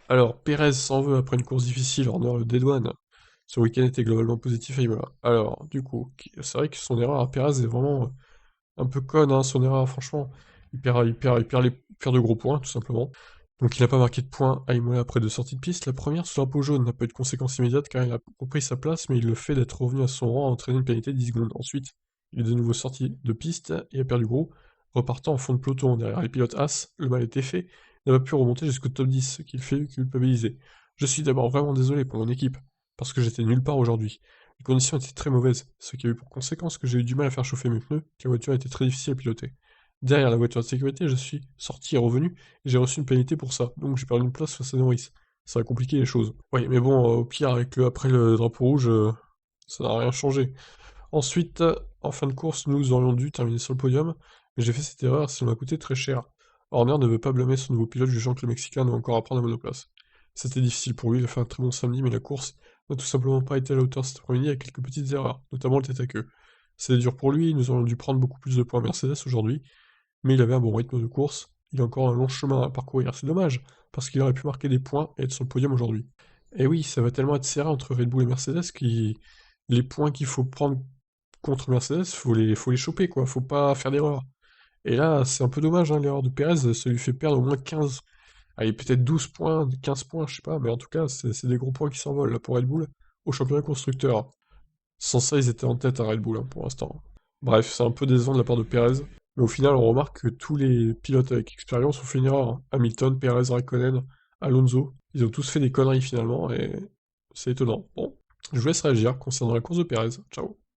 Alors, Pérez s'en veut après une course difficile, Horner le dédouane. Son week-end était globalement positif à Imola. Alors, du coup, c'est vrai que son erreur à Pérez est vraiment un peu conne, hein, son erreur, franchement. Il perd de gros points, tout simplement. Donc il n'a pas marqué de points à Imola après deux sorties de piste. La première sur drapeau jaune n'a pas eu de conséquences immédiates car il a repris sa place, mais le fait d'être revenu à son rang a entraîné une pénalité de 10 secondes. Ensuite, il est de nouveau sorti de piste et a perdu gros, repartant en fond de peloton derrière les pilotes As. Le mal était fait, il n'a pas pu remonter jusqu'au top 10, ce qui le fait culpabiliser. Je suis d'abord vraiment désolé pour mon équipe, parce que j'étais nulle part aujourd'hui. Les conditions étaient très mauvaises, ce qui a eu pour conséquence que j'ai eu du mal à faire chauffer mes pneus, car la voiture était très difficile à piloter. Derrière la voiture de sécurité, je suis sorti et revenu, et j'ai reçu une pénalité pour ça, donc j'ai perdu une place face à Norris. Ça a compliqué les choses. Oui, mais bon, au pire, après le drapeau rouge, ça n'a rien changé. Ensuite, en fin de course, nous aurions dû terminer sur le podium, mais j'ai fait cette erreur, ça m'a coûté très cher. Horner ne veut pas blâmer son nouveau pilote, jugeant que le Mexicain doit encore apprendre la monoplace. C'était difficile pour lui, il a fait un très bon samedi, mais la course n'a tout simplement pas été à la hauteur cet après-midi avec quelques petites erreurs, notamment le tête à queue. C'est dur pour lui, nous aurions dû prendre beaucoup plus de points Mercedes aujourd'hui, mais il avait un bon rythme de course, il a encore un long chemin à parcourir, c'est dommage, parce qu'il aurait pu marquer des points et être sur le podium aujourd'hui. Et oui, ça va tellement être serré entre Red Bull et Mercedes que les points qu'il faut prendre contre Mercedes, faut les choper, quoi, faut pas faire d'erreur. Et là, c'est un peu dommage, hein, l'erreur de Perez, ça lui fait perdre au moins 15, allez, peut-être 12 points, 15 points, je sais pas, mais en tout cas, c'est des gros points qui s'envolent là, pour Red Bull au championnat constructeur. Sans ça, ils étaient en tête à Red Bull, hein, pour l'instant. Bref, c'est un peu décevant de la part de Perez, mais au final, on remarque que tous les pilotes avec expérience ont fait une erreur, hein. Hamilton, Perez, Raikkonen, Alonso, ils ont tous fait des conneries finalement, et c'est étonnant. Bon, je vous laisse réagir concernant la course de Perez. Ciao.